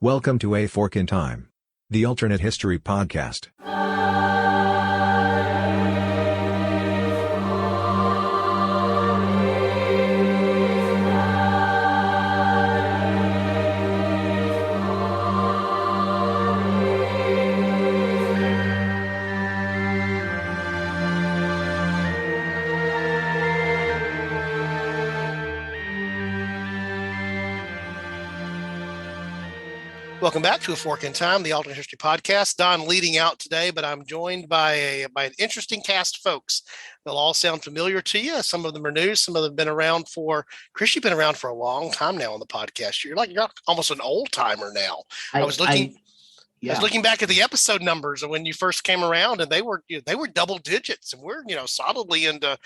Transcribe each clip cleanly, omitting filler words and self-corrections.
Welcome to A Fork in Time, the alternate history podcast. Welcome back to A Fork in Time, the alternate history podcast. Don leading out today, but I'm joined by an interesting cast of folks. They'll all sound familiar to you. Some of them are new. Some of them have been around for, Chris, you've been around for a long time now on the podcast. You're almost an old timer now. I was looking back at the episode numbers of when you first came around, and they were double digits, and we're solidly into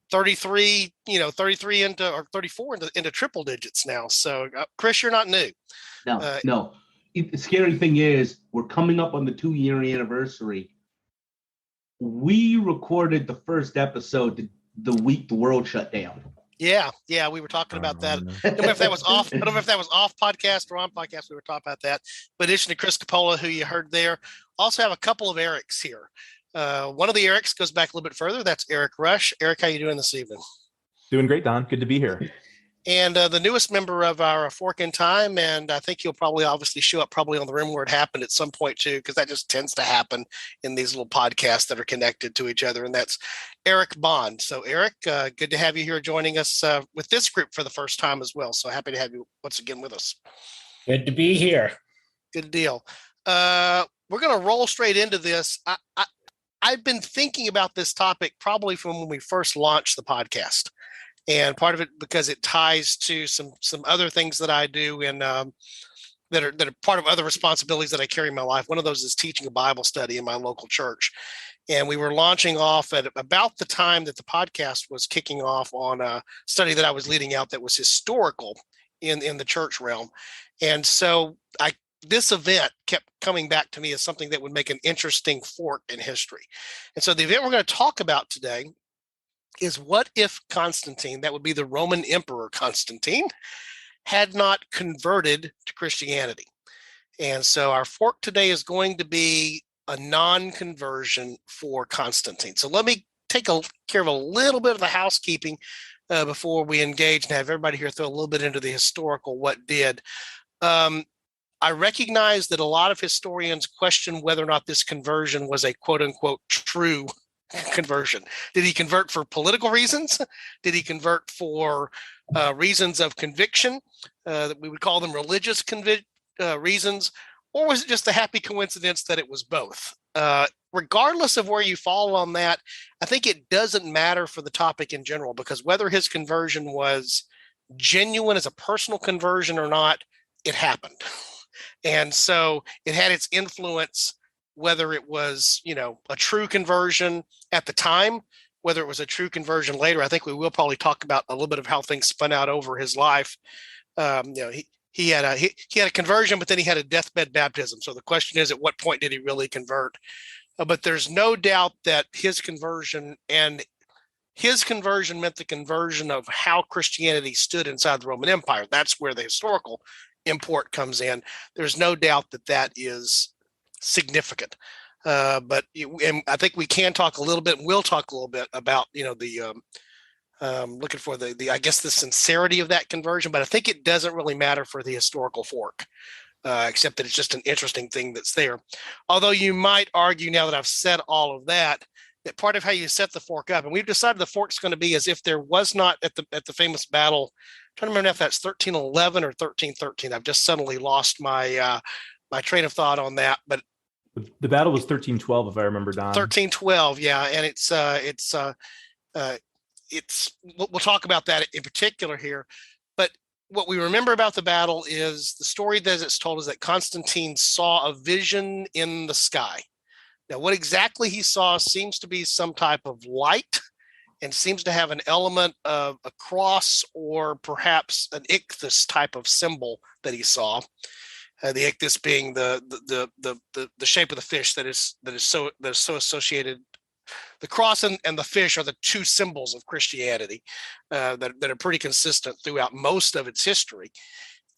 33 into or 34 into triple digits now. So, Chris, you're not new. No. The scary thing is we're coming up on the 2-year anniversary. We recorded the first episode the week the world shut down. Yeah, we were talking about that. I don't know if that was off podcast or on podcast. We were talking about that. But in addition to Chris Coppola, who you heard there, also have a couple of Erics here. One of the Erics goes back a little bit further. That's Eric Rush. Eric, how you doing this evening? Doing great, Don. Good to be here. And the newest member of our Fork in Time, and I think he'll probably obviously show up probably on the room where it happened at some point too, because that just tends to happen in these little podcasts that are connected to each other, and that's Eric Bond. So Eric, good to have you here joining us with this group for the first time as well. So happy to have you once again with us. Good to be here. Good deal. We're going to roll straight into this. I've been thinking about this topic probably from when we first launched the podcast. And part of it because it ties to some other things that I do and that are part of other responsibilities that I carry in my life. One of those is teaching a Bible study in my local church. And we were launching off at about the time that the podcast was kicking off on a study that I was leading out that was historical in the church realm. And so this event kept coming back to me as something that would make an interesting fork in history. And so the event we're going to talk about today is what if Constantine, that would be the Roman Emperor Constantine, had not converted to Christianity. And so our fork today is going to be a non-conversion for Constantine. So let me take care of a little bit of the housekeeping before we engage and have everybody here throw a little bit into the historical what did. I recognize that a lot of historians question whether or not this conversion was a quote-unquote true conversion. Did he convert for political reasons? Did he convert for reasons of conviction? That we would call them religious reasons, or was it just a happy coincidence that it was both? Regardless of where you fall on that, I think it doesn't matter for the topic in general, because whether his conversion was genuine as a personal conversion or not, it happened. And so it had its influence, whether it was, a true conversion at the time, whether it was a true conversion later. I think we will probably talk about a little bit of how things spun out over his life. He had a conversion, but then he had a deathbed baptism. So the question is, at what point did he really convert? But there's no doubt that his conversion meant the conversion of how Christianity stood inside the Roman Empire. That's where the historical import comes in. There's no doubt that is significant. But I think we can talk a little bit, and we'll talk a little bit about, looking for the sincerity of that conversion. But I think it doesn't really matter for the historical fork, except that it's just an interesting thing that's there. Although you might argue, now that I've said all of that part of how you set the fork up, and we've decided the fork's going to be as if there was not at the famous battle. I'm trying to remember if that's 1311 or 1313. I've just suddenly lost my train of thought on that, but the battle was 1312, if I remember, Don. 1312, yeah, and we'll talk about that in particular here. But what we remember about the battle is the story that it's told is that Constantine saw a vision in the sky. Now, what exactly he saw seems to be some type of light, and seems to have an element of a cross or perhaps an ichthus type of symbol that he saw. The ichthus being the shape of the fish that is so associated. The cross and the fish are the two symbols of Christianity that are pretty consistent throughout most of its history.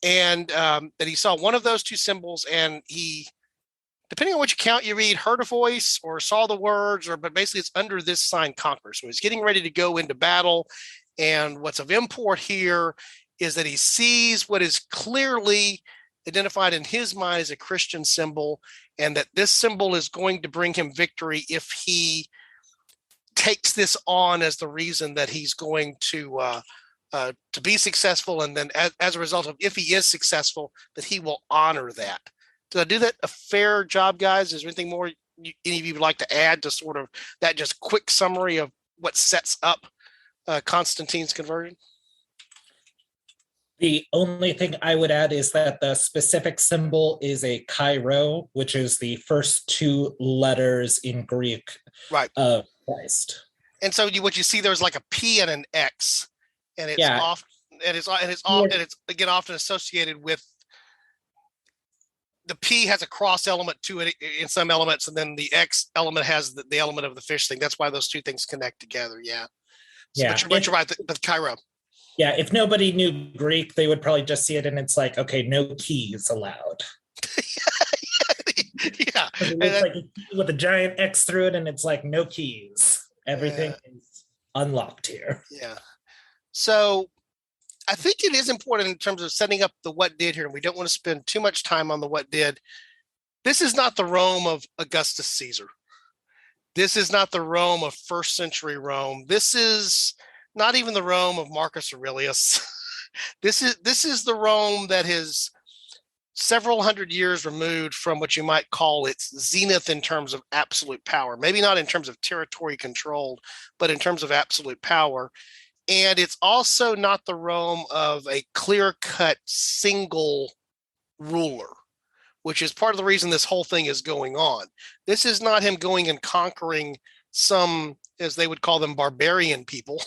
and that he saw one of those two symbols, and he, depending on which account you read, heard a voice or saw the words, but basically it's under this sign conquer. So he's getting ready to go into battle. And what's of import here is that he sees what is clearly identified in his mind as a Christian symbol, and that this symbol is going to bring him victory if he takes this on as the reason that he's going to be successful. And then as a result of, if he is successful, that he will honor that. Did I do that a fair job, guys? Is there anything more any of you would like to add to sort of that just quick summary of what sets up Constantine's conversion? The only thing I would add is that the specific symbol is a Chi-Rho, which is the first two letters in Greek of Christ. And so what you see there's like a P and an X, and it's again often associated with, the P has a cross element to it in some elements, and then the X element has the element of the fish thing. That's why those two things connect together. Yeah. So, Yeah. But you're right, the Chi-Rho. Yeah, if nobody knew Greek, they would probably just see it and it's like, okay, no keys allowed. Yeah. It looks like a key with a giant X through it, and it's like, no keys. Everything is unlocked here. Yeah. So I think it is important in terms of setting up the what did here, and we don't want to spend too much time on the what did. This is not the Rome of Augustus Caesar. This is not the Rome of first century Rome. This is not even the Rome of Marcus Aurelius. This is the Rome that is several hundred years removed from what you might call its zenith in terms of absolute power. Maybe not in terms of territory controlled, but in terms of absolute power. And it's also not the Rome of a clear-cut single ruler, which is part of the reason this whole thing is going on. This is not him going and conquering some, as they would call them, barbarian people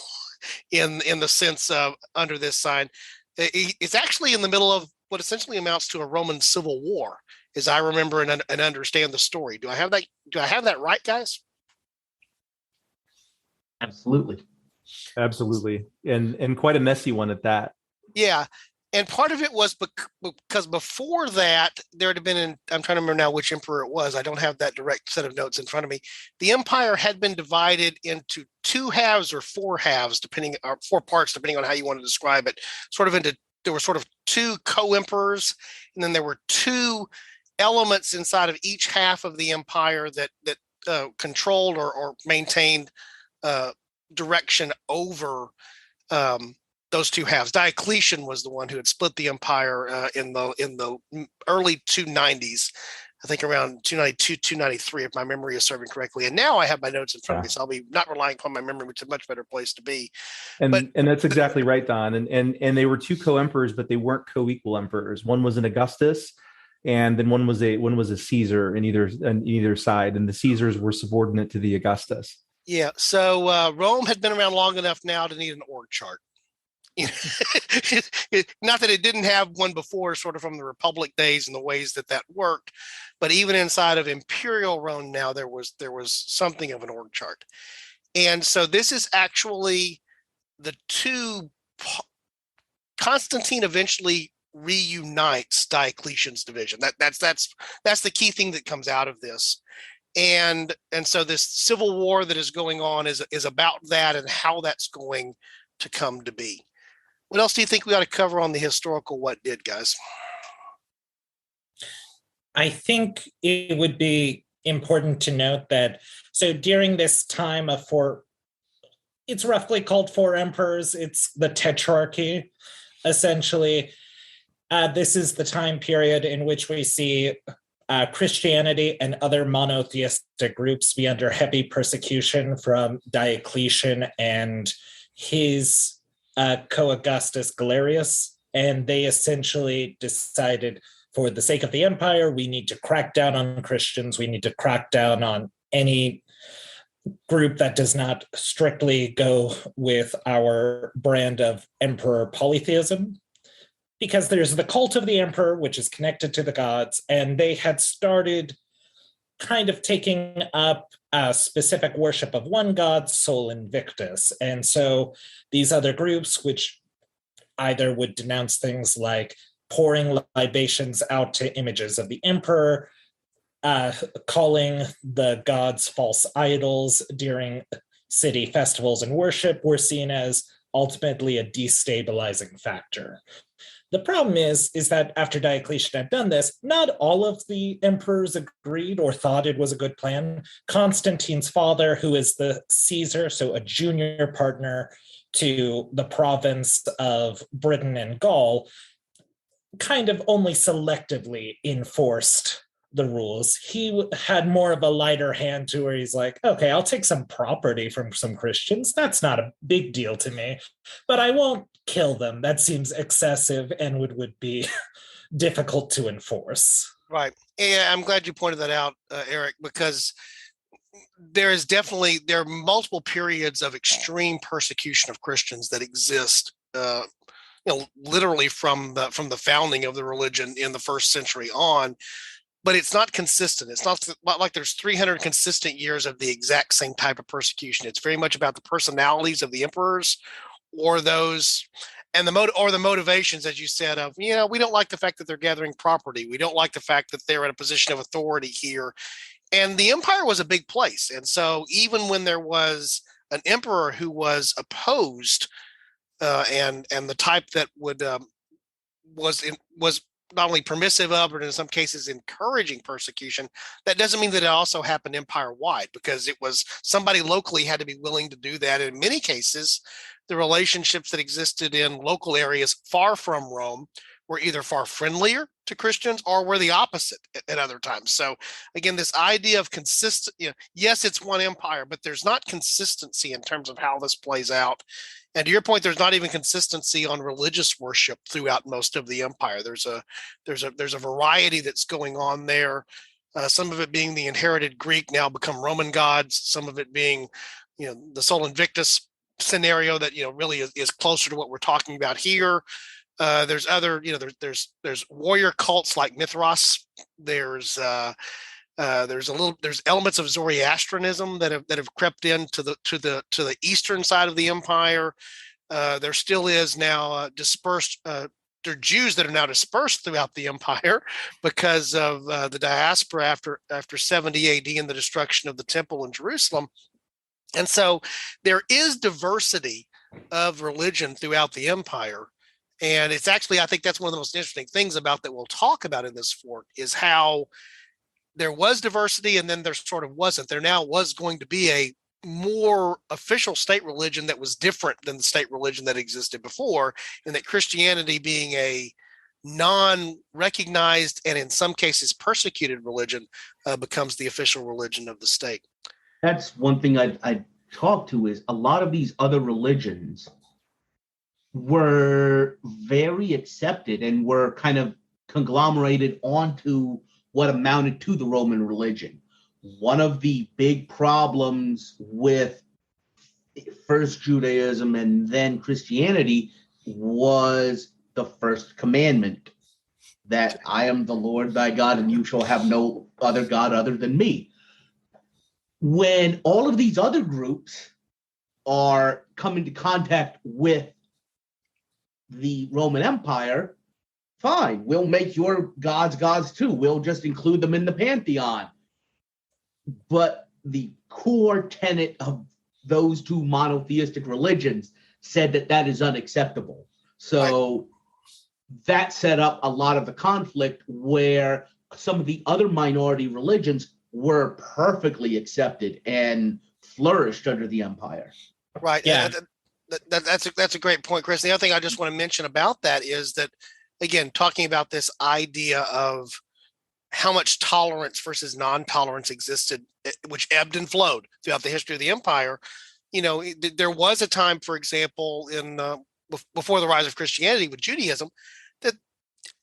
in the sense of under this sign. It's actually in the middle of what essentially amounts to a Roman civil war, as I remember and understand the story. Do I have that right, guys? Absolutely. And quite a messy one at that. Yeah. And part of it was because before that, there had been, I'm trying to remember now which emperor it was. I don't have that direct set of notes in front of me. The empire had been divided into two halves or four halves, or four parts, depending on how you want to describe it. There were sort of two co-emperors, and then there were two elements inside of each half of the empire that controlled or maintained direction over those two halves. Diocletian was the one who had split the empire in the early 290s, I think around 292, 293, if my memory is serving correctly. And now I have my notes in front of me, so I'll be not relying upon my memory, which is a much better place to be. And that's exactly right, Don. And they were two co-emperors, but they weren't co-equal emperors. One was an Augustus, and then one was a Caesar in either side, and the Caesars were subordinate to the Augustus. Yeah. So Rome had been around long enough now to need an org chart. Not that it didn't have one before, sort of from the Republic days and the ways that worked, but even inside of Imperial Rome now, there was something of an org chart. And so this is actually the two. Constantine eventually reunites Diocletian's division. That's the key thing that comes out of this. And so this civil war that is going on is about that and how that's going to come to be. What else do you think we ought to cover on the historical what did, guys? I think it would be important to note that, so during this time of it's roughly called four emperors. It's the Tetrarchy, essentially. This is the time period in which we see Christianity and other monotheistic groups be under heavy persecution from Diocletian and his co-Augustus Galerius, and they essentially decided, for the sake of the empire, we need to crack down on Christians. We need to crack down on any group that does not strictly go with our brand of emperor polytheism, because there's the cult of the emperor, which is connected to the gods, and they had started kind of taking up a specific worship of one god, Sol Invictus. And so these other groups, which either would denounce things like pouring libations out to images of the emperor, calling the gods false idols during city festivals and worship were seen as ultimately a destabilizing factor. The problem is that after Diocletian had done this, not all of the emperors agreed or thought it was a good plan. Constantine's father, who is the Caesar, so a junior partner to the province of Britain and Gaul, kind of only selectively enforced the rules. He had more of a lighter hand to where he's like, okay, I'll take some property from some Christians. That's not a big deal to me, but I won't kill them. That seems excessive and would be difficult to enforce. Right. Yeah, I'm glad you pointed that out, Eric, because there are multiple periods of extreme persecution of Christians that exist, literally from the founding of the religion in the first century on. But it's not consistent. It's not like there's 300 consistent years of the exact same type of persecution. It's very much about the personalities of the emperors, or those, and the motivations, as you said, of, we don't like the fact that they're gathering property. We don't like the fact that they're in a position of authority here. And the empire was a big place. And so even when there was an emperor who was opposed, and the type that was not only permissive of, but in some cases encouraging persecution, that doesn't mean that it also happened empire-wide, because it was somebody locally had to be willing to do that. And in many cases, the relationships that existed in local areas far from Rome were either far friendlier to Christians or were the opposite at other times. So again, this idea of consistent, yes, it's one empire, but there's not consistency in terms of how this plays out. And to your point, there's not even consistency on religious worship throughout most of the empire. There's a variety that's going on there. Some of it being the inherited Greek, now become Roman gods. Some of it being, the Sol Invictus scenario that really is closer to what we're talking about here. There's other, there's warrior cults like Mithras. There's elements of Zoroastrianism that have crept into the eastern side of the empire. There still is now dispersed. There are Jews that are now dispersed throughout the empire because of the diaspora after 70 AD and the destruction of the temple in Jerusalem. And so there is diversity of religion throughout the empire. And it's actually, I think that's one of the most interesting things about that we'll talk about in this fork, is how there was diversity and then there sort of wasn't. There now was going to be a more official state religion that was different than the state religion that existed before, and that Christianity, being a non-recognized and in some cases persecuted religion, becomes the official religion of the state. That's one thing I'd talk to, is a lot of these other religions were very accepted and were kind of conglomerated onto what amounted to the Roman religion. One of the big problems with first Judaism and then Christianity was the first commandment, that I am the Lord thy God and you shall have no other God other than me. When all of these other groups are coming to contact with the Roman Empire, fine, we'll make your gods gods too. We'll just include them in the pantheon. But the core tenet of those two monotheistic religions said that is unacceptable. So that set up a lot of the conflict, where some of the other minority religions were perfectly accepted and flourished under the empire. Right. Yeah. That's a great point, Chris. The other thing I just want to mention about that is that, again, talking about this idea of how much tolerance versus non-tolerance existed, which ebbed and flowed throughout the history of the empire. There was a time, for example, before the rise of Christianity with Judaism, that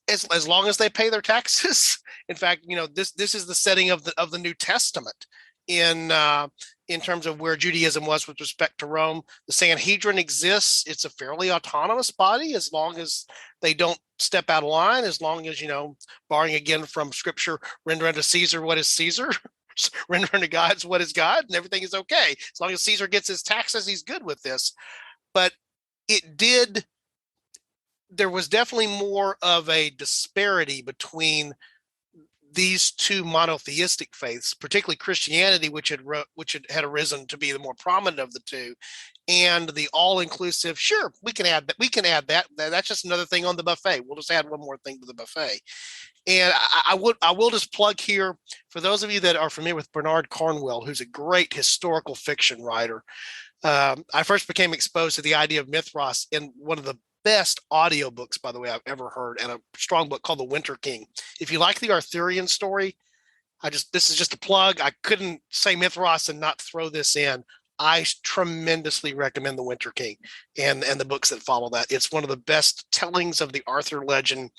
as long as they pay their taxes, in fact, this is the setting of the New Testament in terms of where Judaism was with respect to Rome. The Sanhedrin exists. It's a fairly autonomous body as long as they don't step out of line, as long as, borrowing again from scripture, render unto Caesar what is Caesar, render unto God what is God, and everything is okay. As long as Caesar gets his taxes, he's good with this. But there was definitely more of a disparity between these two monotheistic faiths, particularly Christianity, which had arisen to be the more prominent of the two, and the all-inclusive. Sure, we can add that. We can add that. That's just another thing on the buffet. We'll just add one more thing to the buffet. And I will just plug here for those of you that are familiar with Bernard Cornwell, who's a great historical fiction writer. I first became exposed to the idea of Mithras in one of the best audiobooks, by the way, I've ever heard, and a strong book called The Winter King. If you like the Arthurian story, this is just a plug. I couldn't say Mithras and not throw this in. I tremendously recommend The Winter King and the books that follow that. It's one of the best tellings of the Arthur legend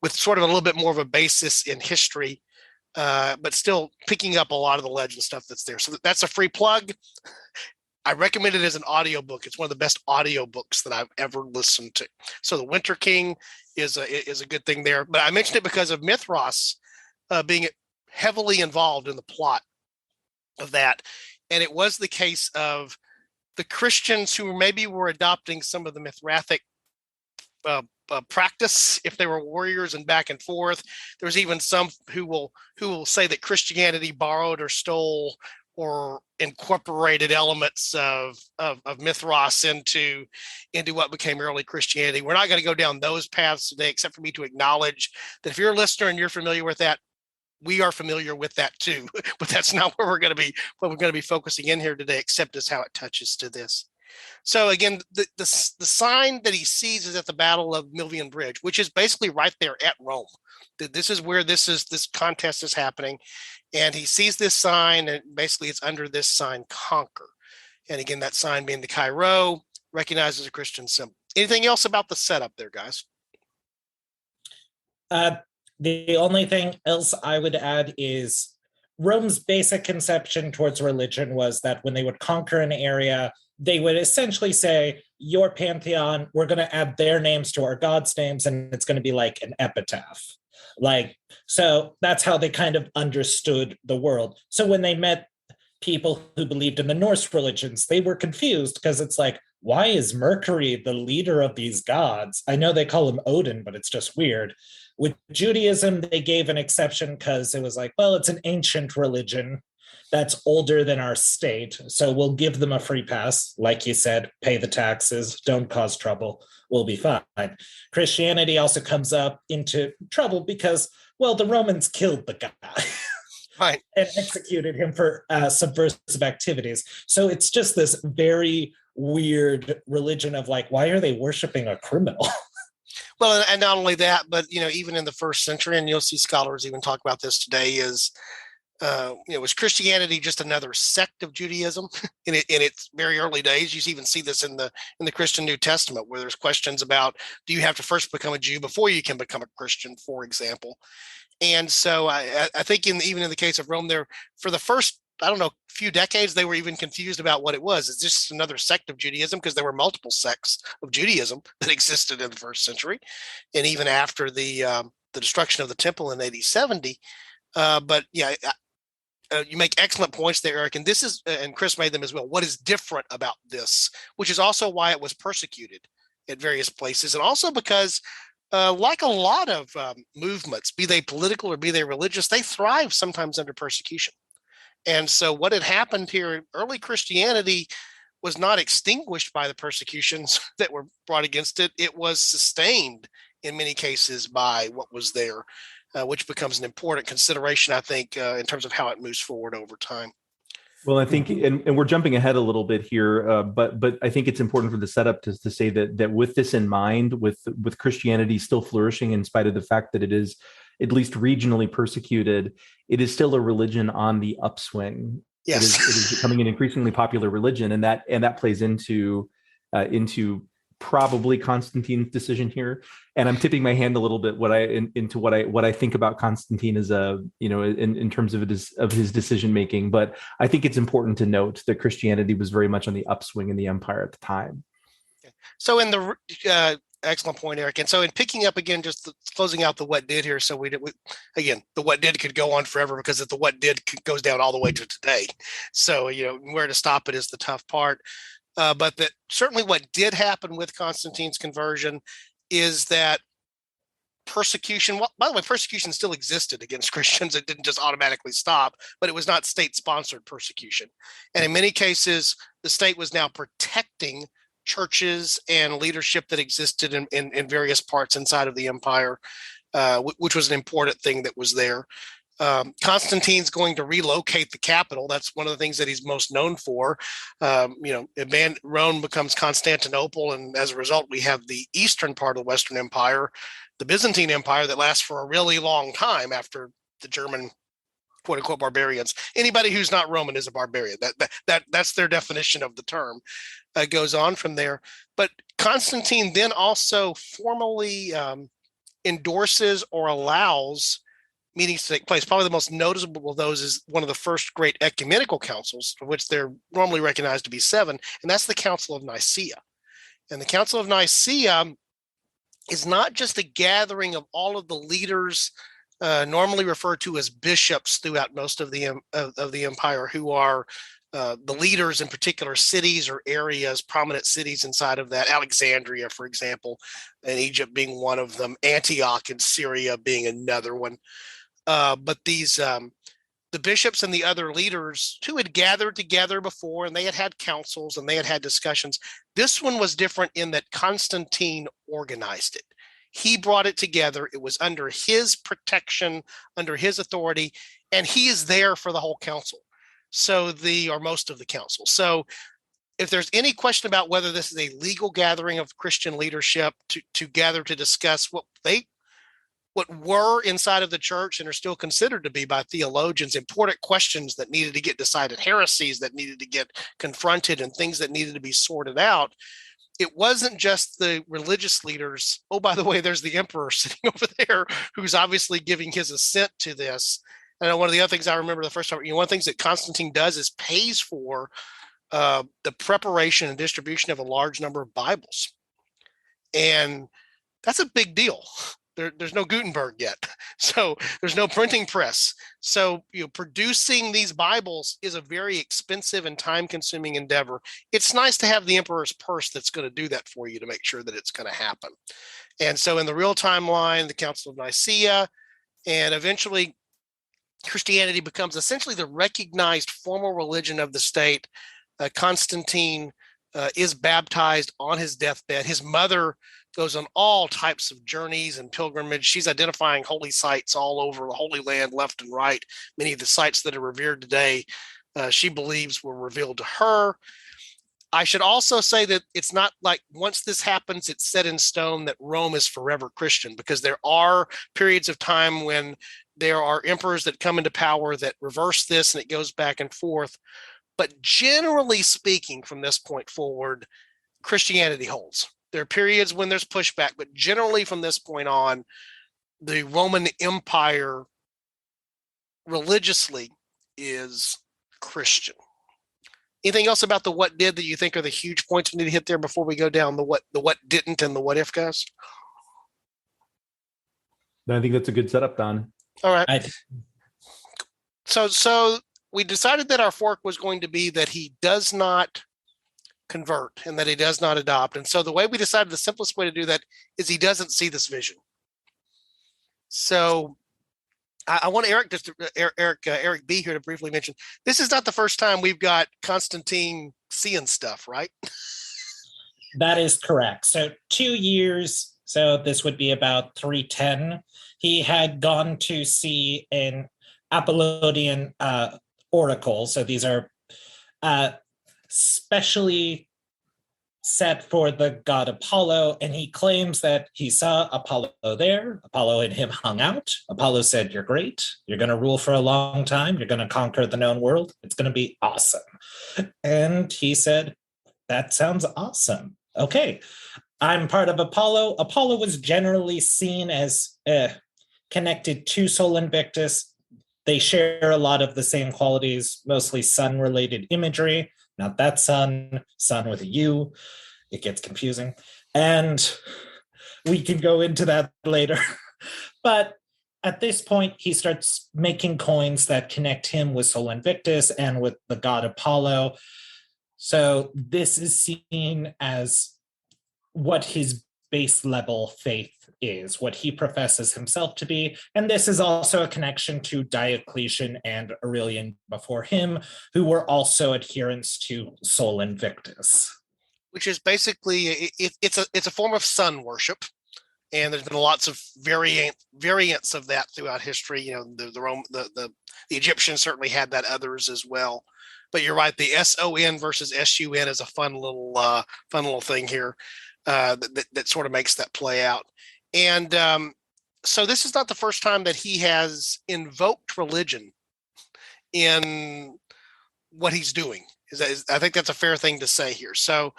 with sort of a little bit more of a basis in history, but still picking up a lot of the legend stuff that's there. So that's a free plug. I recommend it as an audiobook. It's one of the best audiobooks that I've ever listened to. So The Winter King is a good thing there. But I mentioned it because of Mithras being heavily involved in the plot of that. And it was the case of the Christians who maybe were adopting some of the Mithrathic practice if they were warriors and back and forth. There's even some who will say that Christianity borrowed or stole or incorporated elements of Mithras into what became early Christianity. We're not going to go down those paths today, except for me to acknowledge that if you're a listener and you're familiar with that, we are familiar with that too. But that's not where we're going to be focusing in here today, except as how it touches to this. So again, the sign that he sees is at the Battle of Milvian Bridge, which is basically right there at Rome. This is where this contest is happening. And he sees this sign, and basically it's under this sign, conquer. And again, that sign being the Chi-Rho, recognized as a Christian symbol. Anything else about the setup there, guys? The only thing else I would add is Rome's basic conception towards religion was that when they would conquer an area, they would essentially say, your pantheon, we're going to add their names to our gods' names, and it's going to be like an epitaph. So that's how they kind of understood the world. So when they met people who believed in the Norse religions, they were confused because it's like, why is Mercury the leader of these gods? I know they call him Odin, but it's just weird. With Judaism, they gave an exception because it was like, well, it's an ancient religion that's older than our state, so we'll give them a free pass. Like you said, pay the taxes, don't cause trouble, we'll be fine. Christianity also comes up into trouble because, well, the Romans killed the guy. Right. And executed him for subversive activities. So it's just this very weird religion of like, why are they worshiping a criminal? Well, and not only that, but even in the first century, and you'll see scholars even talk about this today, is was Christianity just another sect of Judaism in its very early days? You even see this in the Christian New Testament, where there's questions about, do you have to first become a Jew before you can become a Christian, for example? And so I think even in the case of Rome, there for the first, few decades, they were even confused about what it was. Is this another sect of Judaism? Because there were multiple sects of Judaism that existed in the first century, and even after the destruction of the temple in AD 70. But yeah, you make excellent points there, Eric. And this is, and Chris made them as well. What is different about this, which is also why it was persecuted at various places, and also because, like a lot of movements, be they political or be they religious, they thrive sometimes under persecution. And so what had happened here, early Christianity was not extinguished by the persecutions that were brought against it. It was sustained in many cases by what was there, which becomes an important consideration, I think, in terms of how it moves forward over time. Well, I think, and we're jumping ahead a little bit here, but I think it's important for the setup to say that with this in mind, with Christianity still flourishing in spite of the fact that it is at least regionally persecuted, it is still a religion on the upswing. Yes, it is becoming an increasingly popular religion, and that plays into probably Constantine's decision here. And I'm tipping my hand a little bit what I think about Constantine as in terms of his decision making. But I think it's important to note that Christianity was very much on the upswing in the empire at the time. So in the excellent point, Eric. And so in picking up again, just closing out the what did here. So again, the what did could go on forever because the what did goes down all the way to today. So, where to stop it is the tough part. But that certainly what did happen with Constantine's conversion is that persecution, well, by the way, persecution still existed against Christians. It didn't just automatically stop, but it was not state-sponsored persecution. And in many cases, the state was now protecting churches and leadership that existed in various parts inside of the empire, which was an important thing that was there. Constantine's going to relocate the capital. That's one of the things that he's most known for. Rome becomes Constantinople, and as a result, we have the eastern part of the Western Empire, the Byzantine Empire, that lasts for a really long time after the German quote unquote barbarians. Anybody who's not Roman is a barbarian. That's their definition of the term. Goes on from there. But Constantine then also formally endorses or allows meetings to take place. Probably the most noticeable of those is one of the first great ecumenical councils, of which they're normally recognized to be 7, and that's the Council of Nicaea. And the Council of Nicaea is not just a gathering of all of the leaders, normally referred to as bishops throughout most of the empire, who are the leaders in particular cities or areas, prominent cities inside of that. Alexandria, for example, and Egypt being one of them, Antioch in Syria being another one. But these the bishops and the other leaders who had gathered together before, and they had councils and they had discussions. This one was different in that Constantine organized it. He brought it together. It was under his protection, under his authority, and he is there for the whole council. Or most of the council. So if there's any question about whether this is a legal gathering of Christian leadership to gather to discuss what were inside of the church and are still considered to be by theologians important questions that needed to get decided, heresies that needed to get confronted, and things that needed to be sorted out, it wasn't just the religious leaders. Oh, by the way, there's the emperor sitting over there who's obviously giving his assent to this. And one of the other things I remember the first time, one of the things that Constantine does is pays for the preparation and distribution of a large number of Bibles. And that's a big deal. There's no Gutenberg yet. So there's no printing press. So producing these Bibles is a very expensive and time-consuming endeavor. It's nice to have the emperor's purse that's going to do that for you to make sure that it's going to happen. And so in the real timeline, the Council of Nicaea, and eventually Christianity becomes essentially the recognized formal religion of the state. Constantine is baptized on his deathbed. His mother goes on all types of journeys and pilgrimage. She's identifying holy sites all over the Holy Land, left and right. Many of the sites that are revered today, she believes were revealed to her. I should also say that it's not like once this happens, it's set in stone that Rome is forever Christian, because there are periods of time when there are emperors that come into power that reverse this, and it goes back and forth. But generally speaking, from this point forward, Christianity holds. There are periods when there's pushback, but generally from this point on, the Roman Empire religiously is Christian. Anything else about the what did that you think are the huge points we need to hit there before we go down the what didn't and the what if, guys? I think that's a good setup, Don. All right. So we decided that our fork was going to be that he does not convert and that he does not adopt. And so the way we decided, the simplest way to do that is he doesn't see this vision. So I want Eric B here to briefly mention, this is not the first time we've got Constantine seeing stuff, right? That is correct. So 2 years, so this would be about 310. He had gone to see an Apollonian oracle. So these are specially set for the god Apollo, and he claims that he saw Apollo there. Apollo and him hung out. Apollo said, "You're great. You're going to rule for a long time. You're going to conquer the known world. It's going to be awesome." And he said, "That sounds awesome. Okay, I'm part of Apollo." Apollo was generally seen as connected to Sol Invictus. They share a lot of the same qualities, mostly sun-related imagery. Not that sun with a U. It gets confusing. And we can go into that later. But at this point, he starts making coins that connect him with Sol Invictus and with the god Apollo. So this is seen as what his base level faith is, what he professes himself to be. And this is also a connection to Diocletian and Aurelian before him, who were also adherents to Sol Invictus. Which is basically, it's a form of sun worship. And there's been lots of variants of that throughout history. You know, the Egyptians certainly had that, others as well. But you're right, the SON versus SUN is a fun little thing here that sort of makes that play out. And so this is not the first time that he has invoked religion in what he's doing. I think that's a fair thing to say here. So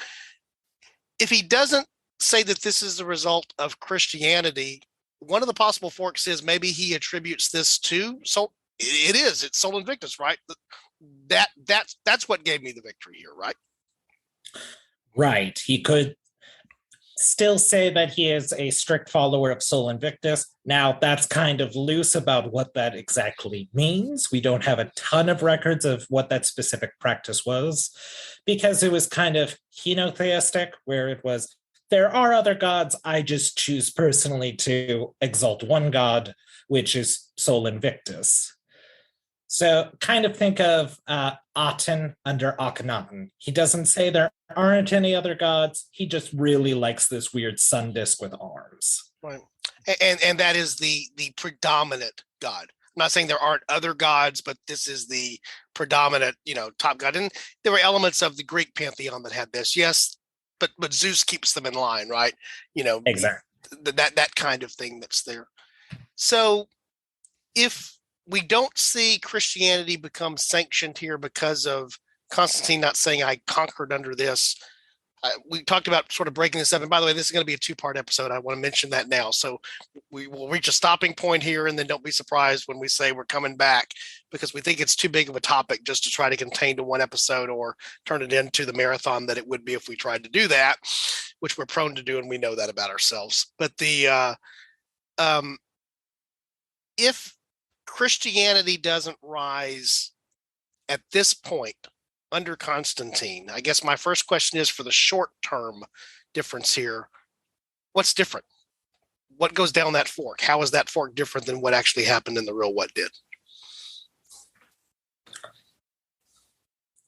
if he doesn't say that this is the result of Christianity, one of the possible forks is maybe he attributes this to it's Sol Invictus, right? That's what gave me the victory here, right? Right. He could still say that he is a strict follower of Sol Invictus. Now, that's kind of loose about what that exactly means. We don't have a ton of records of what that specific practice was, because it was kind of henotheistic, where it was, there are other gods, I just choose personally to exalt one god, which is Sol Invictus. So kind of think of Aten under Akhenaten. He doesn't say there aren't any other gods. He just really likes this weird sun disk with arms. Right. And that is the predominant god. I'm not saying there aren't other gods, but this is the predominant, top god. And there were elements of the Greek pantheon that had this, yes, but Zeus keeps them in line, right? Exactly. That kind of thing that's there. So if we don't see Christianity become sanctioned here because of Constantine not saying I conquered under this. We talked about sort of breaking this up. And by the way, this is going to be a 2-part episode. I want to mention that now. So we will reach a stopping point here, and then don't be surprised when we say we're coming back, because we think it's too big of a topic just to try to contain to one episode or turn it into the marathon that it would be if we tried to do that, which we're prone to do, and we know that about ourselves. But if Christianity doesn't rise at this point under Constantine, I guess my first question is, for the short-term difference here, what's different? What goes down that fork? How is that fork different than what actually happened in the real what did?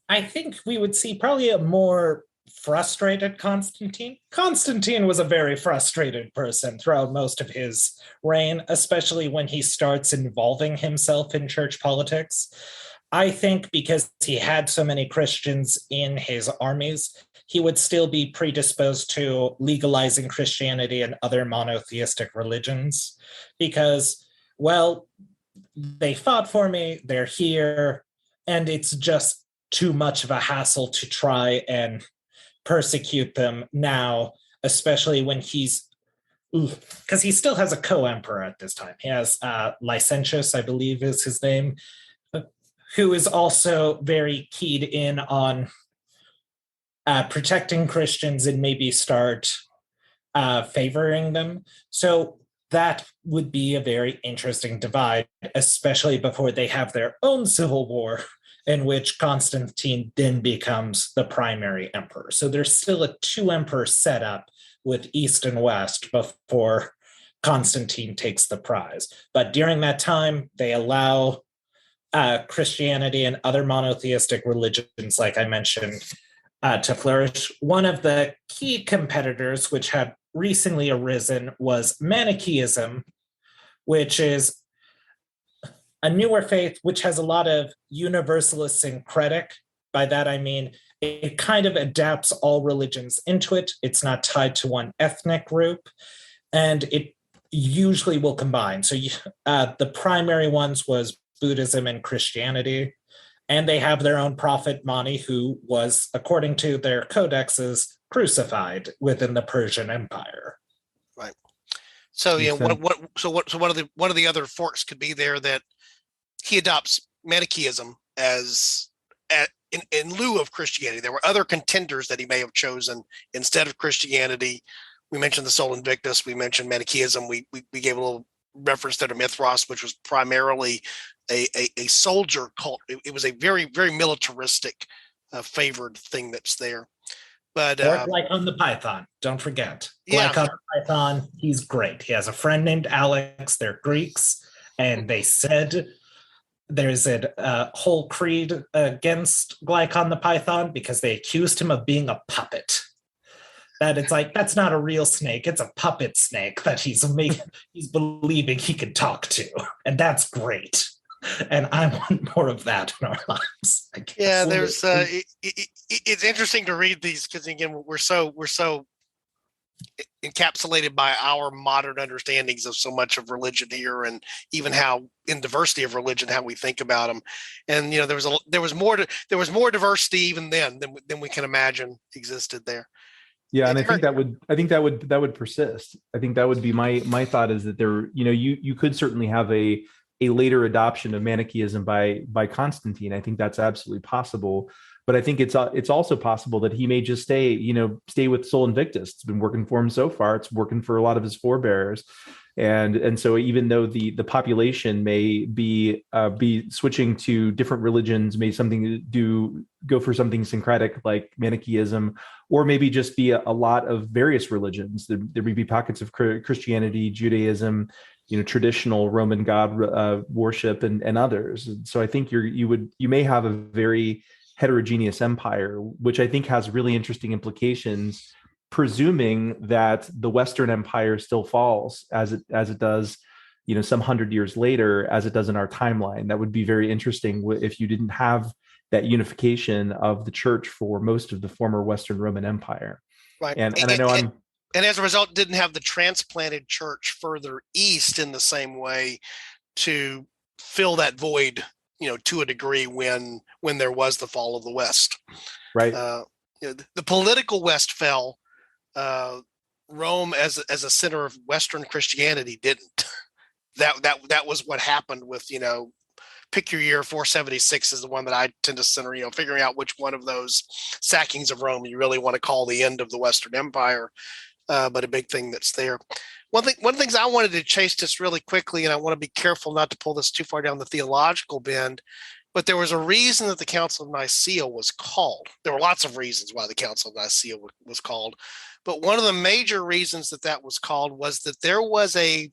I think we would see probably a more frustrated Constantine. Constantine was a very frustrated person throughout most of his reign, especially when he starts involving himself in church politics. I think because he had so many Christians in his armies, he would still be predisposed to legalizing Christianity and other monotheistic religions because, well, they fought for me, they're here, and it's just too much of a hassle to try and persecute them now, especially when because he still has a co-emperor at this time. He has Licentius, I believe is his name, who is also very keyed in on protecting Christians and maybe start favoring them. So that would be a very interesting divide, especially before they have their own civil war, in which Constantine then becomes the primary emperor. So there's still a 2-emperor setup with East and West before Constantine takes the prize. But during that time, they allow Christianity and other monotheistic religions, like I mentioned, to flourish. One of the key competitors, which had recently arisen, was Manichaeism, which is a newer faith which has a lot of universalist syncretic. By that I mean it kind of adapts all religions into it. It's not tied to one ethnic group, and it usually will combine. So the primary ones was Buddhism and Christianity, and they have their own prophet Mani, who was, according to their codexes, crucified within the Persian Empire. Right. So one of the other forks could be there that he adopts Manichaeism as in lieu of Christianity. There were other contenders that he may have chosen instead of Christianity. We mentioned the Sol Invictus. We mentioned Manichaeism. We gave a little reference there to Mithras, which was primarily a soldier cult. It was a very, very militaristic favored thing that's there. But or Glycon the Python. Don't forget. Yeah. Glycon the Python, he's great. He has a friend named Alex. They're Greeks. And they said there's a whole creed against Glycon the Python because they accused him of being a puppet. That it's like, that's not a real snake. It's a puppet snake that he's believing he can talk to. And that's great. And I want more of that in our lives. Yeah, there's it's interesting to read these because again, we're so encapsulated by our modern understandings of so much of religion here, and even how in diversity of religion, how we think about them. And you know, there was more diversity even then than we can imagine existed there. Yeah, and I think that would persist. I think that would be my thought, is that there, you know, you could certainly have a later adoption of Manichaeism by Constantine. I think that's absolutely possible. But I think it's also possible that he may just stay with Sol Invictus. It's been working for him so far. It's working for a lot of his forebears. And so even though the population may be switching to different religions, may go for something syncretic like Manichaeism, or maybe just be a lot of various religions. There may be pockets of Christianity, Judaism, you know, traditional Roman god worship, and others. So I think you may have a very heterogeneous empire, which I think has really interesting implications, presuming that the Western Empire still falls as it does, you know, some 100 years later, as it does in our timeline. That would be very interesting if you didn't have that unification of the church for most of the former Western Roman Empire. Right. And I know and as a result, didn't have the transplanted church further east in the same way to fill that void, you know, to a degree when there was the fall of the West. Right. You know, the political West fell. Rome as a center of Western Christianity didn't. That was what happened with, you know, pick your year. 476 is the one that I tend to center, you know, figuring out which one of those sackings of Rome you really want to call the end of the Western Empire. But a big thing that's there. One of the things I wanted to chase just really quickly, and I want to be careful not to pull this too far down the theological bend, but there was a reason that the Council of Nicaea was called. There were lots of reasons why the Council of Nicaea was called, but one of the major reasons that was called was that there was a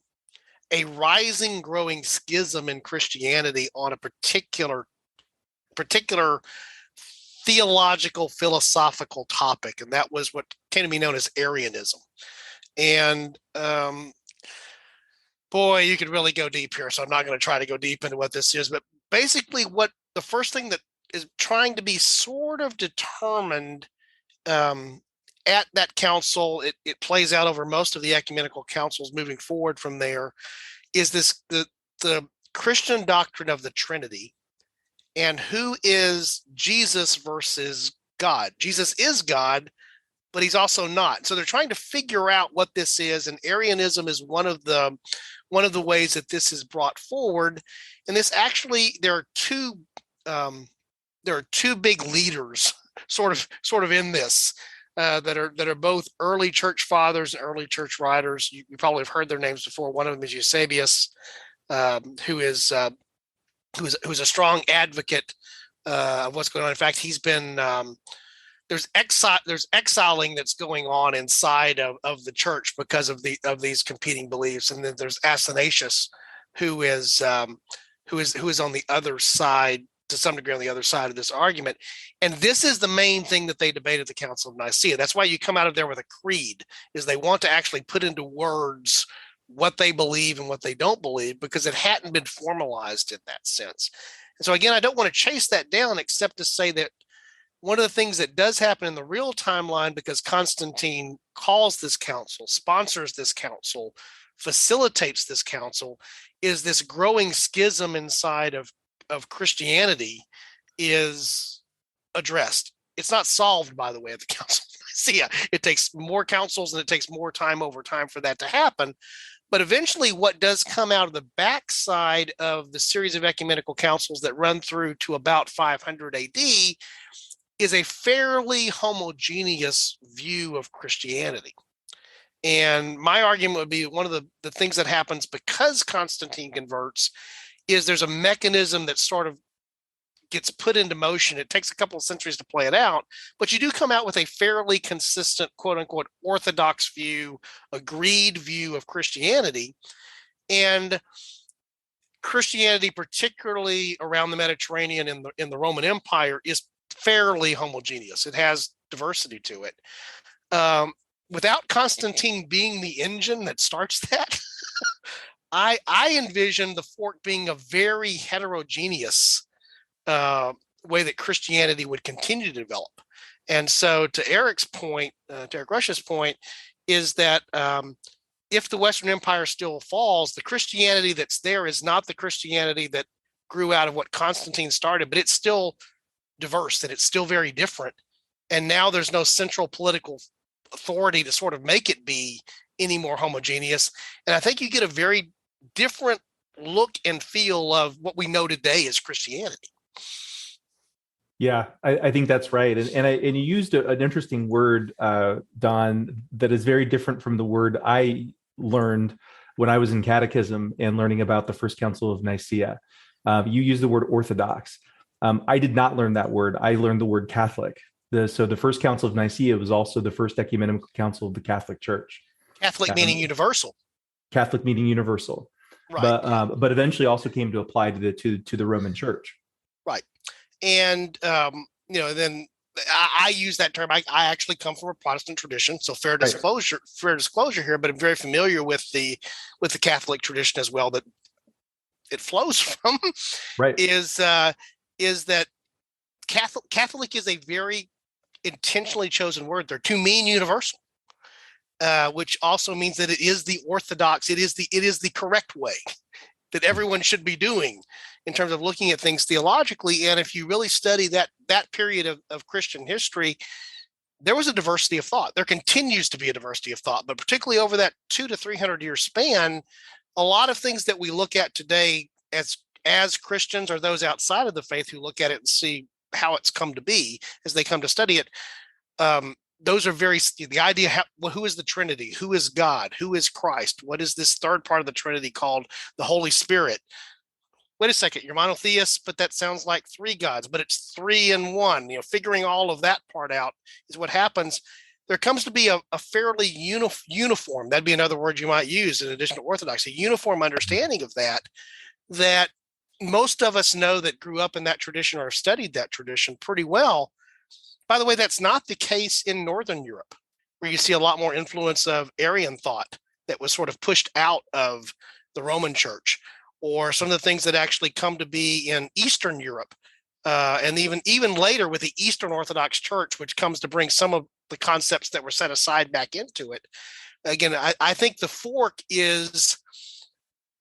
rising, growing schism in Christianity on a particular theological, philosophical topic, and that was what came to be known as Arianism. And boy, you could really go deep here, so I'm not going to try to go deep into what this is. But basically, what the first thing that is trying to be sort of determined at that council, it plays out over most of the ecumenical councils moving forward from there, is the Christian doctrine of the Trinity. And who is Jesus versus God? Jesus is God, but he's also not. So they're trying to figure out what this is, and Arianism is one of the ways that this is brought forward. And this actually, there are two big leaders, sort of in this, that are both early church fathers and early church writers. You probably have heard their names before. One of them is Eusebius, who's a strong advocate of what's going on. In fact, he's been there's exiling that's going on inside of the church because of these competing beliefs. And then there's Athanasius, who is on the other side, to some degree on the other side of this argument. And this is the main thing that they debate at the Council of Nicaea. That's why you come out of there with a creed, is they want to actually put into words what they believe and what they don't believe, because it hadn't been formalized in that sense. And so again, I don't want to chase that down, except to say that one of the things that does happen in the real timeline, because Constantine calls this council, sponsors this council, facilitates this council, is this growing schism inside of Christianity is addressed. It's not solved, by the way, at the Council of Nicaea. It takes more councils and it takes more time over time for that to happen. But eventually, what does come out of the backside of the series of ecumenical councils that run through to about 500 AD is a fairly homogeneous view of Christianity. And my argument would be one of the things that happens because Constantine converts is there's a mechanism that sort of gets put into motion. It takes a couple of centuries to play it out, but you do come out with a fairly consistent, quote unquote, orthodox view, agreed view of Christianity. And Christianity, particularly around the Mediterranean in the Roman Empire, is fairly homogeneous. It has diversity to it. Without Constantine being the engine that starts that, I envision the fork being a very heterogeneous way that Christianity would continue to develop. And so, to Eric's point, to Eric Rush's point, is that if the Western Empire still falls, the Christianity that's there is not the Christianity that grew out of what Constantine started, but it's still diverse and it's still very different. And now there's no central political authority to sort of make it be any more homogeneous. And I think you get a very different look and feel of what we know today as Christianity. Yeah, I think that's right. And you used an interesting word, Don, that is very different from the word I learned when I was in catechism and learning about the First Council of Nicaea. You used the word Orthodox. I did not learn that word. I learned the word Catholic. So the First Council of Nicaea was also the first ecumenical council of the Catholic Church. Catholic meaning universal. Catholic meaning universal. Right. But eventually also came to apply to the Roman Church. Right. And then I use that term. I actually come from a Protestant tradition, so fair disclosure here. But I'm very familiar with the Catholic tradition as well that it flows from. Right. Is that Catholic is a very intentionally chosen word there to mean universal, which also means that it is the orthodox. It is the correct way that everyone should be doing in terms of looking at things theologically. And if you really study that period of Christian history, there was a diversity of thought. There continues to be a diversity of thought, but particularly over that 200 to 300 year span, a lot of things that we look at today as Christians or those outside of the faith who look at it and see how it's come to be as they come to study it, those are the idea, who is the Trinity? Who is God? Who is Christ? What is this third part of the Trinity called the Holy Spirit? Wait a second, you're monotheist, but that sounds like three gods, but it's three in one. Figuring all of that part out is what happens. There comes to be a fairly uniform, that'd be another word you might use in addition to orthodox, a uniform understanding of that most of us know that grew up in that tradition or have studied that tradition pretty well. By the way, that's not the case in Northern Europe, where you see a lot more influence of Arian thought that was sort of pushed out of the Roman Church, or some of the things that actually come to be in Eastern Europe, and even later with the Eastern Orthodox Church, which comes to bring some of the concepts that were set aside back into it. Again, I think the fork is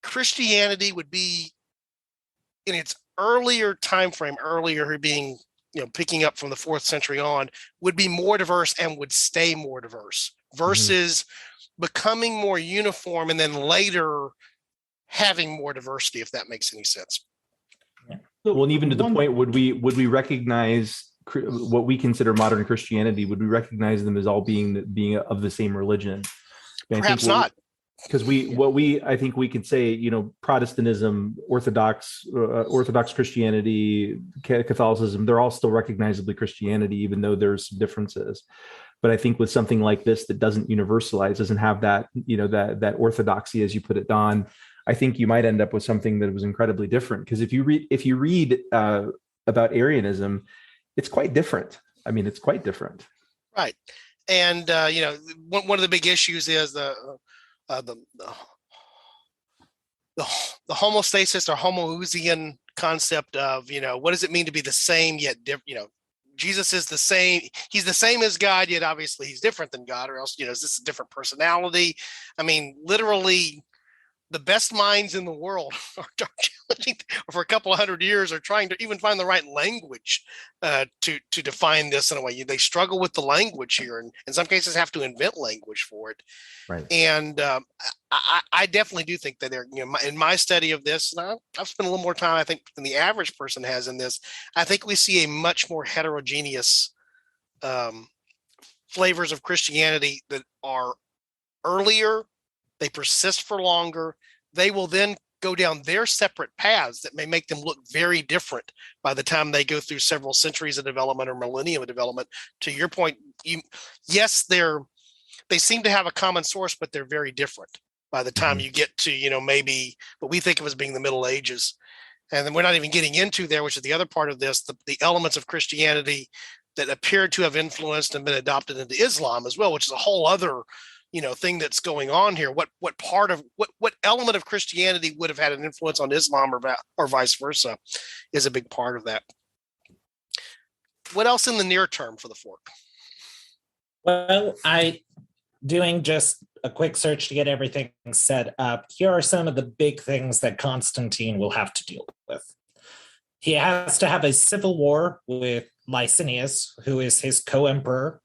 Christianity would be in its earlier time frame, earlier being picking up from the 4th century on, would be more diverse and would stay more diverse versus becoming more uniform and then later having more diversity, if that makes any sense. Well, and even to the point, would we recognize what we consider modern Christianity? Would we recognize them as all being of the same religion? Perhaps not. Because I think we could say, Protestantism, Orthodox Christianity, Catholicism, they're all still recognizably Christianity, even though there's some differences. But I think with something like this that doesn't universalize, doesn't have that, that orthodoxy, as you put it, Don, I think you might end up with something that was incredibly different. Because if you read about Arianism, it's quite different. I mean, it's quite different. Right. And, one of the big issues is the homostasis or homoousian concept of, what does it mean to be the same yet different? Jesus is the same. He's the same as God, yet obviously he's different than God, or else, is this a different personality? I mean, literally the best minds in the world are challenging for a couple of 100 years, are trying to even find the right language to define this in a way. They struggle with the language here, and in some cases have to invent language for it. Right. And I definitely do think that there, in my study of this, and I've spent a little more time, I think, than the average person has in this. I think we see a much more heterogeneous flavors of Christianity that are earlier. They persist for longer. They will then go down their separate paths that may make them look very different by the time they go through several centuries of development or millennium of development. To your point, yes, they seem to have a common source, but they're very different by the time you get to, maybe what we think of as being the Middle Ages. And then we're not even getting into there, which is the other part of this, the elements of Christianity that appear to have influenced and been adopted into Islam as well, which is a whole other, thing that's going on here. What element of Christianity would have had an influence on Islam or vice versa is a big part of that. What else in the near term for the fork? Well, doing just a quick search to get everything set up. Here are some of the big things that Constantine will have to deal with. He has to have a civil war with Licinius, who is his co-emperor,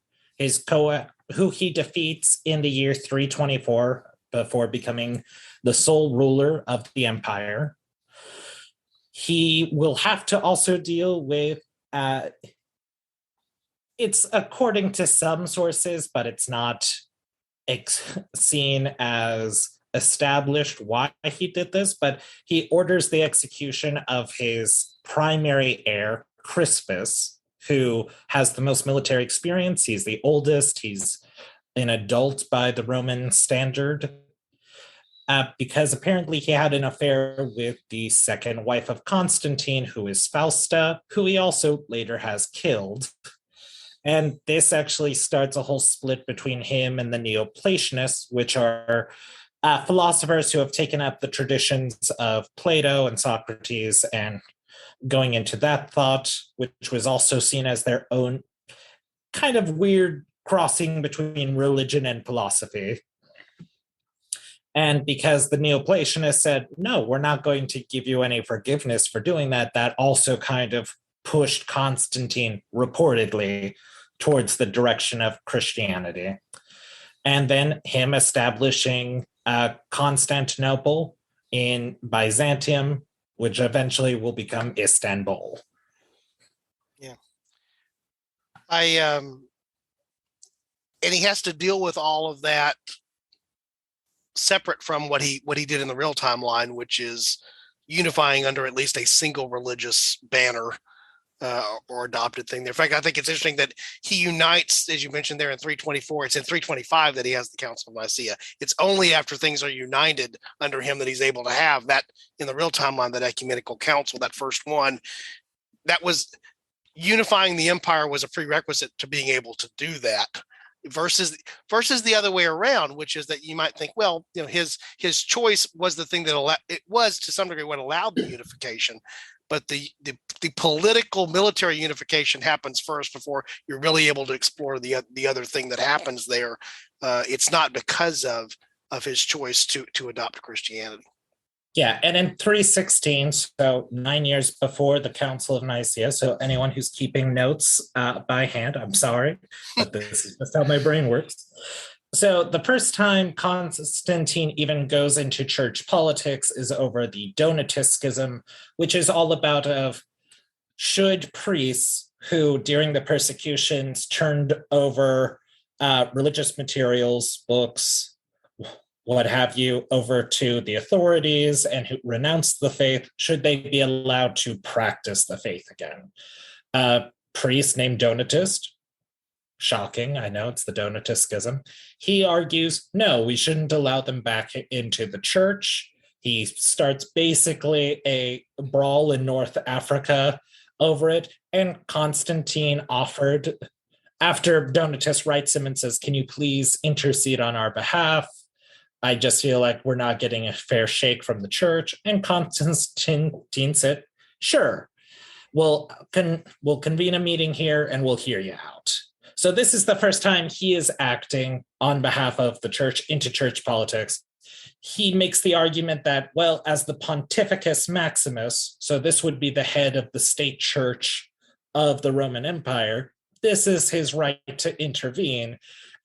who he defeats in the year 324 before becoming the sole ruler of the empire. He will have to also deal with, it's according to some sources, but it's not seen as established why he did this, but he orders the execution of his primary heir, Crispus, who has the most military experience. He's the oldest. He's an adult by the Roman standard, because apparently he had an affair with the second wife of Constantine, who is Fausta, who he also later has killed. And this actually starts a whole split between him and the Neoplatonists, which are philosophers who have taken up the traditions of Plato and Socrates and going into that thought, which was also seen as their own kind of weird crossing between religion and philosophy. And because the Neoplatonists said, no, we're not going to give you any forgiveness for doing that, that also kind of pushed Constantine reportedly towards the direction of Christianity. And then him establishing Constantinople in Byzantium, which eventually will become Istanbul. Yeah. And he has to deal with all of that separate from what he did in the real timeline, which is unifying under at least a single religious banner or adopted thing there. In fact, I think it's interesting that he unites, as you mentioned there in 324, it's in 325 that he has the Council of Nicaea. It's only after things are united under him that he's able to have that in the real timeline, that ecumenical council, that first one. That was unifying the empire was a prerequisite to being able to do that. Versus the other way around, which is that you might think, well, his choice was the thing that it was to some degree what allowed the unification, but the political military unification happens first before you're really able to explore the other thing that happens there. It's not because of his choice to adopt Christianity. Yeah, and in 316, so 9 years before the Council of Nicaea, so anyone who's keeping notes by hand, I'm sorry, but this is just how my brain works. So the first time Constantine even goes into church politics is over the Donatist schism, which is all about should priests who during the persecutions turned over religious materials, books, what have you, over to the authorities and who renounced the faith, should they be allowed to practice the faith again? A priest named Donatist, shocking, I know, it's the Donatist schism. He argues, no, we shouldn't allow them back into the church. He starts basically a brawl in North Africa over it, and Constantine offered, after Donatist writes him and says, can you please intercede on our behalf? I just feel like we're not getting a fair shake from the church. And Constantine said, sure, we'll convene a meeting here and we'll hear you out. So this is the first time he is acting on behalf of the church into church politics. He makes the argument that, well, as the Pontificus Maximus, so this would be the head of the state church of the Roman Empire, this is his right to intervene.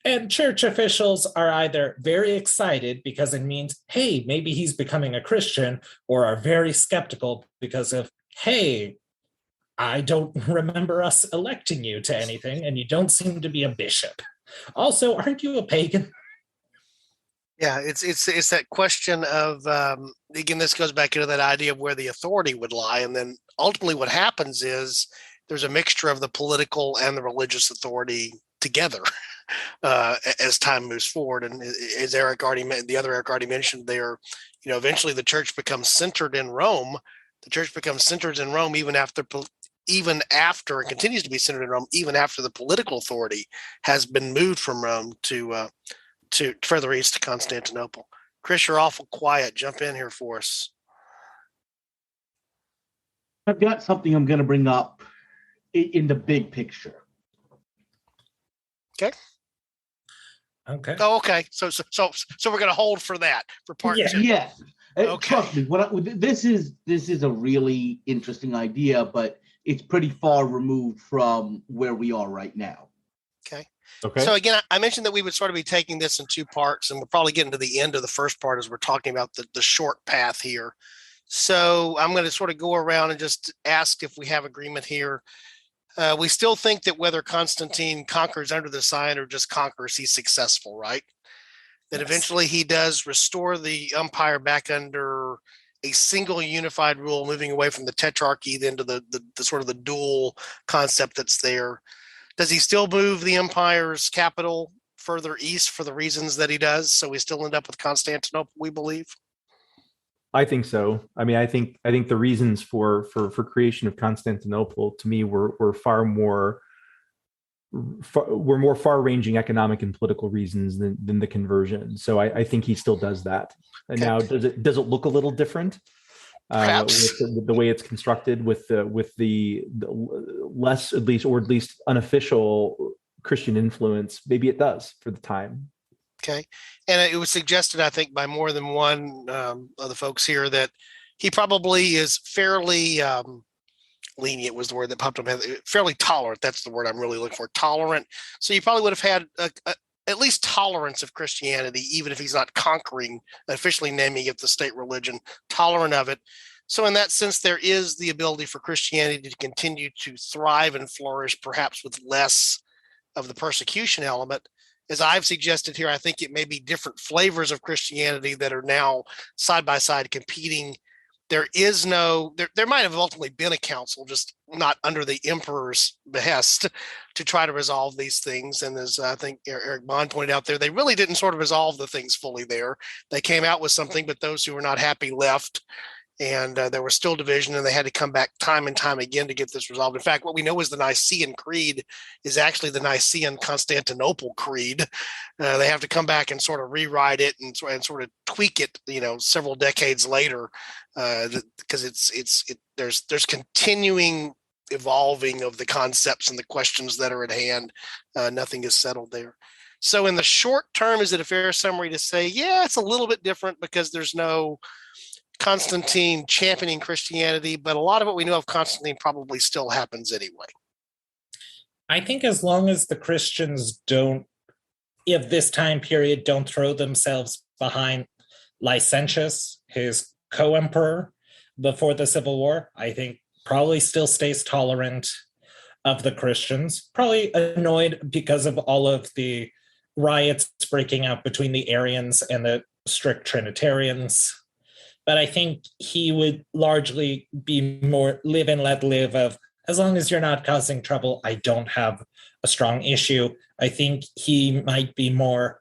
And church officials are either very excited because it means, hey, maybe he's becoming a Christian, or are very skeptical because of, hey, I don't remember us electing you to anything, and you don't seem to be a bishop. Also, aren't you a pagan? Yeah, it's that question of again, this goes back into that idea of where the authority would lie, and then ultimately what happens is there's a mixture of the political and the religious authority together as time moves forward. And as the other Eric already mentioned, there, eventually the church becomes centered in Rome. The church becomes centered in Rome even after it continues to be centered in Rome, even after the political authority has been moved from Rome to further east to Constantinople. Chris, you're awful quiet. Jump in here for us. I've got something I'm going to bring up in the big picture. Okay. Okay. Oh, okay. So we're going to hold for that for part two. Yes. Okay. Trust me. This is a really interesting idea, but it's pretty far removed from where we are right now. Okay. Okay. So again, I mentioned that we would sort of be taking this in two parts, and we're probably getting to the end of the first part as we're talking about the short path here. So I'm going to sort of go around and just ask if we have agreement here. We still think that whether Constantine conquers under the sign or just conquers, he's successful, right? That Yes. eventually he does restore the empire back under a single unified rule, moving away from the tetrarchy then to the sort of the dual concept that's there. Does he still move the empire's capital further east for the reasons that he does? So we still end up with Constantinople, we believe? I think so. I mean, I think the reasons for creation of Constantinople to me were more far-ranging economic and political reasons than the conversion. So I think he still does that. And Okay. now, does it look a little different? Perhaps. With the way it's constructed, with the less, at least unofficial Christian influence, maybe it does for the time. Okay. And it was suggested, I think, by more than one of the folks here that he probably is fairly lenient was the word that popped up. Fairly tolerant. That's the word I'm really looking for. Tolerant. So you probably would have had at least tolerance of Christianity, even if he's not conquering, officially naming it the state religion, tolerant of it. So in that sense, there is the ability for Christianity to continue to thrive and flourish, perhaps with less of the persecution element. As I've suggested here, I think it may be different flavors of Christianity that are now side by side competing. There might have ultimately been a council, just not under the emperor's behest, to try to resolve these things. And as I think Eric Bond pointed out there, they really didn't sort of resolve the things fully there. They came out with something, but those who were not happy left. And there was still division, and they had to come back time and time again to get this resolved. In fact, what we know is the Nicene Creed is actually the Nicene Constantinople Creed. They have to come back and sort of rewrite it and sort of tweak it, several decades later, because there's continuing evolving of the concepts and the questions that are at hand. Nothing is settled there. So in the short term, is it a fair summary to say, yeah, it's a little bit different because there's no Constantine championing Christianity, but a lot of what we know of Constantine probably still happens anyway? I think as long as the Christians of this time period, don't throw themselves behind Licentius, his co-emperor before the Civil War, I think probably still stays tolerant of the Christians, probably annoyed because of all of the riots breaking out between the Arians and the strict Trinitarians. But I think he would largely be more live and let live of, as long as you're not causing trouble, I don't have a strong issue. I think he might be more,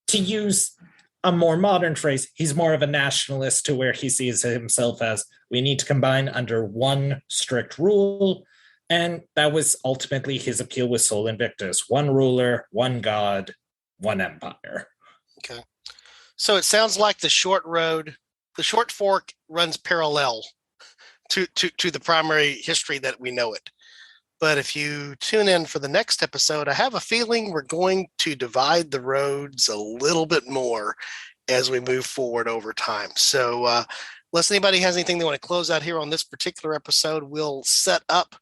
to use a more modern phrase, he's more of a nationalist, to where he sees himself as, we need to combine under one strict rule. And that was ultimately his appeal with Sol Invictus: one ruler, one God, one empire. Okay. So it sounds like the short fork runs parallel to the primary history that we know it. But if you tune in for the next episode, I have a feeling we're going to divide the roads a little bit more as we move forward over time. So unless anybody has anything they want to close out here on this particular episode, we'll set up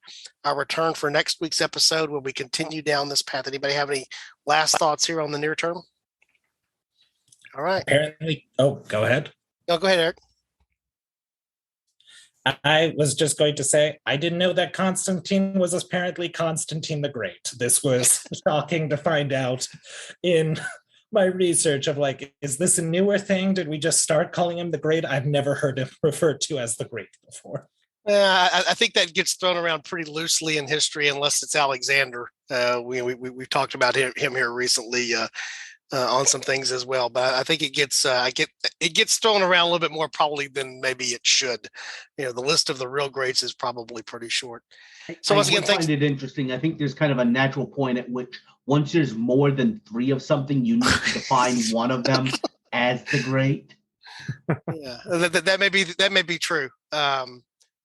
our return for next week's episode where we continue down this path. Anybody have any last thoughts here on the near term? All right. Apparently, go ahead. No, go ahead, Eric. I was just going to say, I didn't know that Constantine was apparently Constantine the Great. This was shocking to find out in my research of like, is this a newer thing? Did we just start calling him the Great? I've never heard him referred to as the Great before. I think that gets thrown around pretty loosely in history, unless it's Alexander. We've talked about him here recently on some things as well, but I think it gets thrown around a little bit more probably than maybe it should. The list of the real greats is probably pretty short. So once again, find it interesting. I think there's kind of a natural point at which once there's more than 3 of something, you need to define one of them as the great. Yeah, that may be true.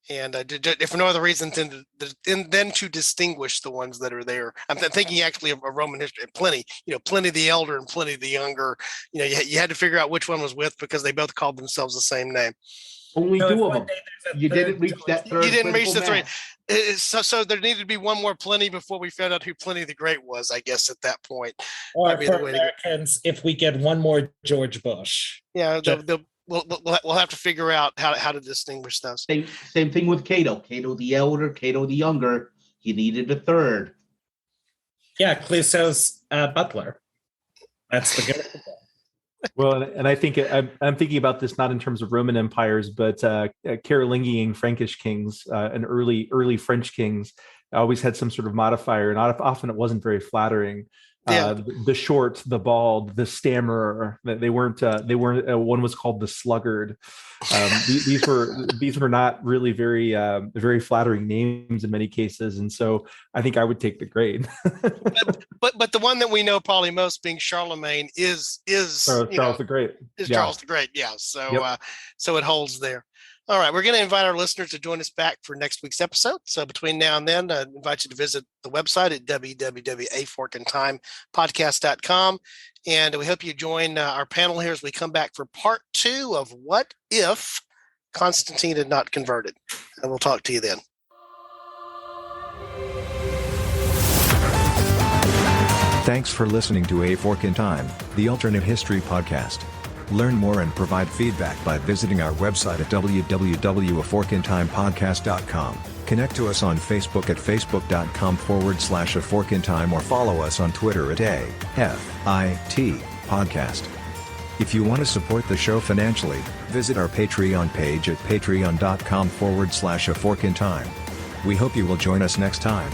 And if for no other reason than to distinguish the ones that are there. I'm thinking actually of Roman history. Pliny, Pliny the Elder and Pliny the Younger. You had to figure out which one was with because they both called themselves the same name. Only 2 of them. You didn't reach that third. You didn't reach the 3. Mass. So there needed to be one more Pliny before we found out who Pliny the Great was, I guess, at that point. Or for Americans, if we get one more George Bush. Yeah, we'll have to figure out how to distinguish those. Same thing with Cato. Cato the Elder, Cato the Younger. You needed a third. Yeah, Cluso's butler. That's the good. Well, and I think I'm thinking about this not in terms of Roman empires, but Carolingian Frankish kings and early French kings always had some sort of modifier, and often it wasn't very flattering. Yeah. The short, the bald, the stammerer. They weren't. One was called the sluggard. These were not really very flattering names in many cases, and so I think I would take the Great. but the one that we know probably most, being Charlemagne, is Charles the Great. Charles the Great. Yeah. So so it holds there. All right, we're going to invite our listeners to join us back for next week's episode. So between now and then, I invite you to visit the website at www.aforkandtimepodcast.com. And we hope you join our panel here as we come back for part 2 of What If Constantine Had Not Converted. And we'll talk to you then. Thanks for listening to A Fork in Time, the alternate history podcast. Learn more and provide feedback by visiting our website at www.aforkintimepodcast.com. Connect to us on Facebook at facebook.com/aforkintime or follow us on Twitter at AFIT Podcast. If you want to support the show financially, visit our Patreon page at patreon.com/aforkintime. We hope you will join us next time.